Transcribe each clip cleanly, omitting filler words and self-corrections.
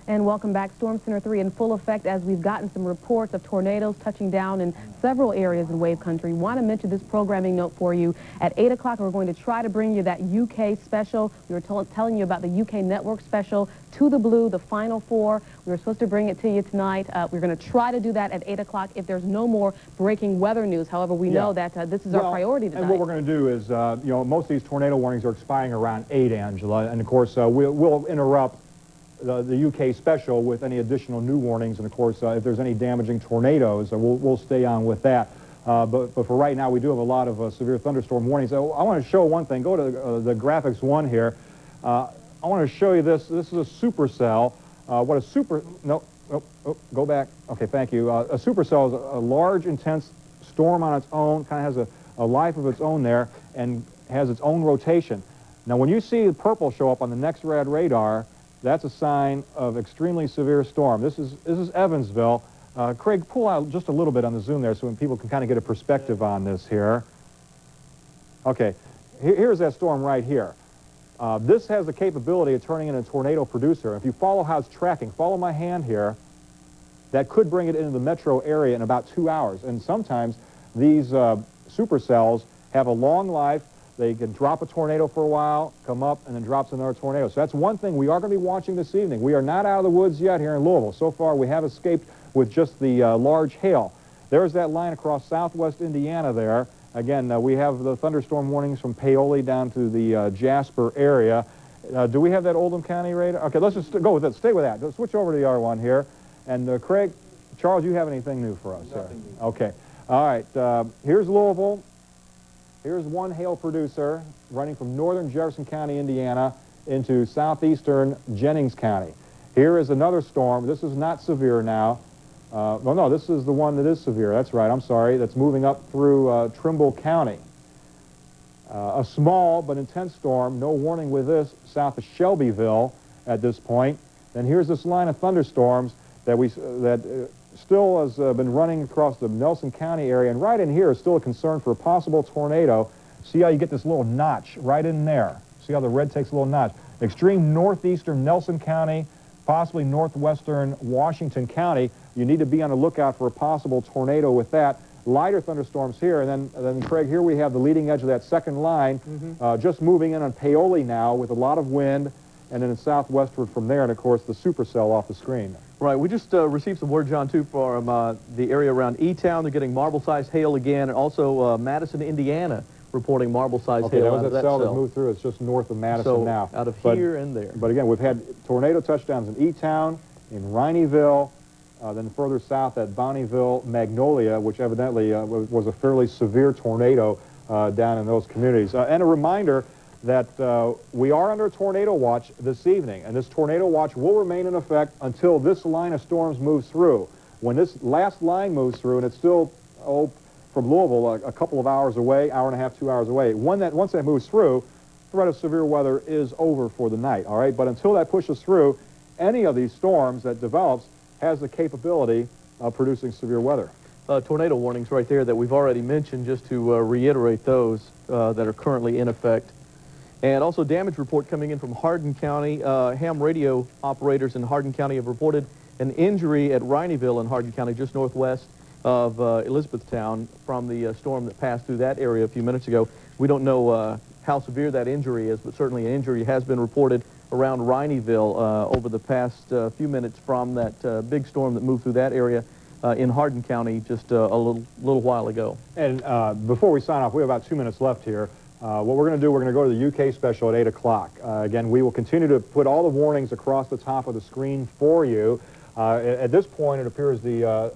And welcome back. Storm Center 3 in full effect as we've gotten some reports of tornadoes touching down in several areas in wave country. Want to mention this programming note for you. At 8 o'clock, we're going to try to bring you that UK special. We were telling you about the UK network special, To the Blue, the Final Four. We were supposed to bring it to you tonight. We're going to try to do that at 8 o'clock if there's no more breaking weather news. However, we know that this is our priority tonight. And what we're going to do is, you know, most of these tornado warnings are expiring around 8, Angela. And, of course, we'll interrupt the UK special with any additional new warnings, and of course if there's any damaging tornadoes we'll stay on with that, but for right now we do have a lot of severe thunderstorm warnings. I want to show one thing. Go to the graphics 1 here. I want to show you this is a supercell. What a super go back. Okay, thank you. A supercell is a large intense storm on its own, kind of has a life of its own there and has its own rotation. Now when you see the purple show up on the next red radar, that's a sign of extremely severe storm. This is Evansville. Craig, pull out just a little bit on the zoom there so people can kind of get a perspective on this here. Okay, here's that storm right here. This has the capability of turning into a tornado producer. If you follow how it's tracking, follow my hand here, that could bring it into the metro area in about 2 hours. And sometimes these supercells have a long life. They can drop a tornado for a while, come up, and then drops another tornado. So that's one thing we are going to be watching this evening. We are not out of the woods yet here in Louisville. So far, we have escaped with just the large hail. There's that line across southwest Indiana there. Again, we have the thunderstorm warnings from Paoli down to the Jasper area. Do we have that Oldham County radar? Okay, let's just go with it. Stay with that. Let's switch over to the other one here. And Craig, Charles, you have anything new for us? Nothing new. Okay. All right. Here's Louisville. Here's one hail producer running from northern Jefferson County, Indiana, into southeastern Jennings County. Here is another storm. This is not severe now. No, this is the one that is severe. That's right. I'm sorry. That's moving up through Trimble County. A small but intense storm. No warning with this south of Shelbyville at this point. Then here's this line of thunderstorms that still has been running across the Nelson County area, and right in here is still a concern for a possible tornado. See how you get this little notch right in there? See how the red takes a little notch? Extreme northeastern Nelson County, possibly northwestern Washington County. You need to be on the lookout for a possible tornado with that. Lighter thunderstorms here, and then Craig, here we have the leading edge of that second line, just moving in on Paoli now with a lot of wind, and then southwestward from there, and of course the supercell off the screen. Right, we just received some word, John, too, from the area around E-Town. They're getting marble-sized hail again, and also Madison, Indiana, reporting marble-sized hail. That was that cell that moved through. It's just north of Madison now. Out of here and there. But again, we've had tornado touchdowns in E-Town, in Rhineyville, then further south at Bonneville, Magnolia, which evidently was a fairly severe tornado down in those communities. And a reminder that we are under a tornado watch this evening, and this tornado watch will remain in effect until this line of storms moves through. When this last line moves through, and it's still from Louisville a couple of hours away, hour and a half, 2 hours away, once that moves through, threat of severe weather is over for the night, all right? But until that pushes through, any of these storms that develops has the capability of producing severe weather. Tornado warnings right there that we've already mentioned, just to reiterate those that are currently in effect. And also damage report coming in from Hardin County. Ham radio operators in Hardin County have reported an injury at Rhineyville in Hardin County, just northwest of Elizabethtown, from the storm that passed through that area a few minutes ago. We don't know how severe that injury is, but certainly an injury has been reported around Rhineyville over the past few minutes from that big storm that moved through that area in Hardin County just a little while ago. And before we sign off, we have about 2 minutes left here. What we're going to do, we're going to go to the UK special at 8 o'clock. Again, we will continue to put all the warnings across the top of the screen for you. At this point, it appears the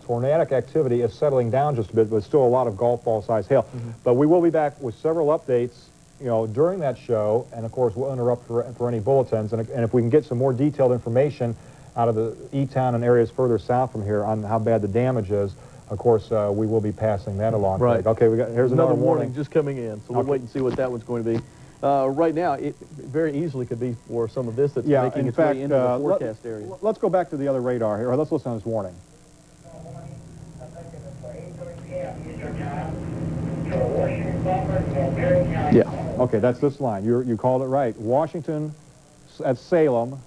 tornadic activity is settling down just a bit, but still a lot of golf ball size hail. But we will be back with several updates, you know, during that show, and of course we'll interrupt for any bulletins. And if we can get some more detailed information out of the E-Town and areas further south from here on how bad the damage is, of course, we will be passing that along. Right. Okay, here's another warning just coming in, so we'll wait and see what that one's going to be. Right now, it very easily could be for some of this that's making its way into the forecast area. Let's go back to the other radar here. Let's listen to this warning. Yeah. Okay, that's this line. You called it right. Washington at Salem,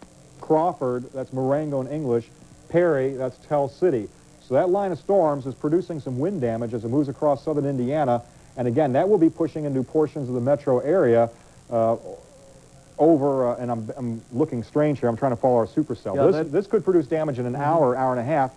Crawford, that's Marengo in English, Perry, that's Tell City. So that line of storms is producing some wind damage as it moves across southern Indiana. And again, that will be pushing into portions of the metro area and I'm looking strange here. I'm trying to follow our supercell. Yeah, This could produce damage in an hour, hour and a half.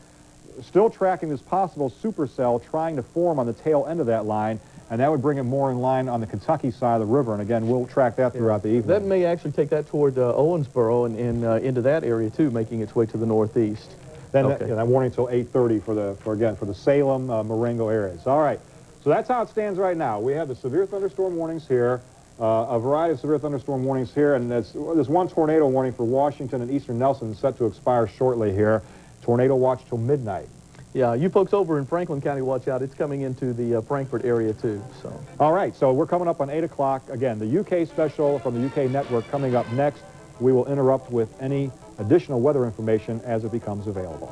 Still tracking this possible supercell trying to form on the tail end of that line, and that would bring it more in line on the Kentucky side of the river. And again, we'll track that throughout the evening. That may actually take that toward Owensboro and into that area too, making its way to the northeast. Then that warning until 8:30 for the Salem, Marengo areas. All right, so that's how it stands right now. We have the severe thunderstorm warnings here, a variety of severe thunderstorm warnings here, and there's one tornado warning for Washington and eastern Nelson set to expire shortly here. Tornado watch till midnight. Yeah, you folks over in Franklin County, watch out. It's coming into the Frankfort area too. So. All right, so we're coming up on 8 o'clock. Again, the UK special from the UK network coming up next. We will interrupt with any additional weather information as it becomes available.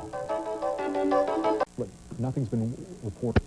But nothing's been reported.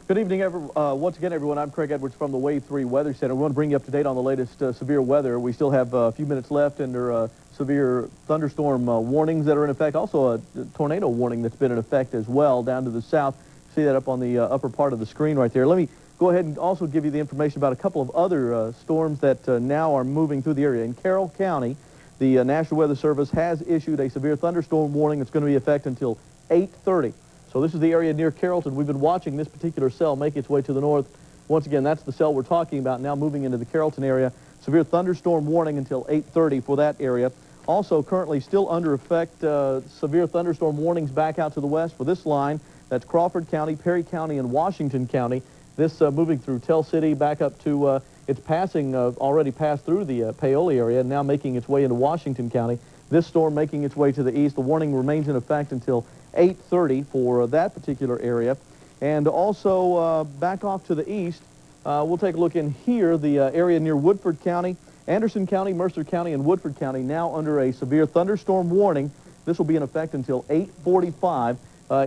Good evening, once again, everyone. I'm Craig Edwards from the WAVE-TV Weather Center. We want to bring you up to date on the latest severe weather. We still have a few minutes left under severe thunderstorm warnings that are in effect. Also, a tornado warning that's been in effect as well down to the south. See that up on the upper part of the screen right there. Let me go ahead and also give you the information about a couple of other storms that now are moving through the area. In Carroll County, the National Weather Service has issued a severe thunderstorm warning that's going to be in effect until 8:30. So this is the area near Carrollton. We've been watching this particular cell make its way to the north. Once again, that's the cell we're talking about now moving into the Carrollton area. Severe thunderstorm warning until 8:30 for that area. Also currently still under effect, severe thunderstorm warnings back out to the west for this line. That's Crawford County, Perry County, and Washington County. This moving through Tell City back up to, it's passing, already passed through the Paoli area and now making its way into Washington County. This storm making its way to the east. The warning remains in effect until 8:30 for that particular area. And also back off to the east, we'll take a look in here, the area near Woodford County, Anderson County, Mercer County, and Woodford County now under a severe thunderstorm warning. This will be in effect until 8:45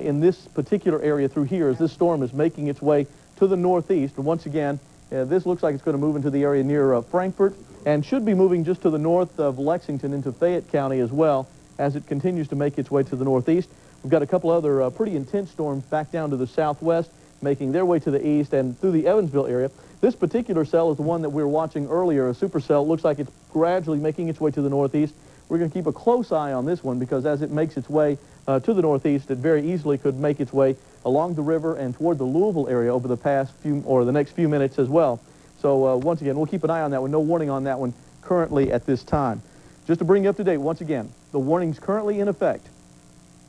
in this particular area through here as this storm is making its way to the northeast. And once again, this looks like it's going to move into the area near Frankfort and should be moving just to the north of Lexington into Fayette County as well as it continues to make its way to the northeast. We've got a couple other pretty intense storms back down to the southwest, making their way to the east and through the Evansville area. This particular cell is the one that we were watching earlier, a supercell. Looks like it's gradually making its way to the northeast. We're going to keep a close eye on this one because as it makes its way to the northeast, it very easily could make its way along the river and toward the Louisville area over the past few, or the next few minutes as well. So once again, we'll keep an eye on that one. No warning on that one currently at this time. Just to bring you up to date, once again, the warnings currently in effect.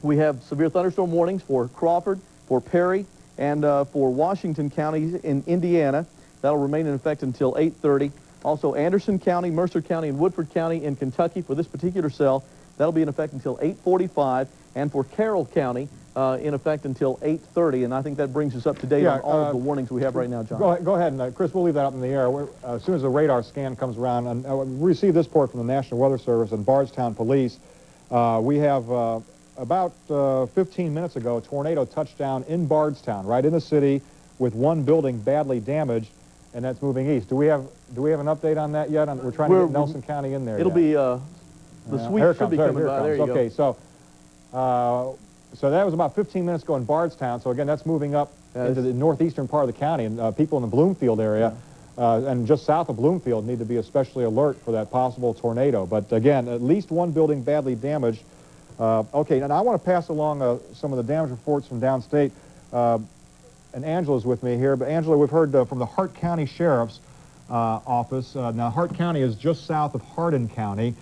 We have severe thunderstorm warnings for Crawford, for Perry, and for Washington counties in Indiana. That'll remain in effect until 8:30. Also, Anderson County, Mercer County, and Woodford County in Kentucky for this particular cell. That'll be in effect until 8:45. And for Carroll County, in effect until 8:30. And I think that brings us up to date on all of the warnings we have right now, John. Go ahead, and Chris, we'll leave that up in the air. As soon as the radar scan comes around, and we received this report from the National Weather Service and Bardstown Police. We have about 15 minutes ago, a tornado touched down in Bardstown, right in the city, with one building badly damaged, and that's moving east. Do we have an update on that yet? We're trying to get Nelson County in there. It'll be the sweep should be coming by. There you go. Okay, so that was about 15 minutes ago in Bardstown. So again, that's moving up into the northeastern part of the county, and people in the Bloomfield area and just south of Bloomfield need to be especially alert for that possible tornado. But again, at least one building badly damaged. Okay, and I want to pass along some of the damage reports from downstate. And Angela's with me here. But Angela, we've heard from the Hart County Sheriff's Office. Now, Hart County is just south of Hardin County.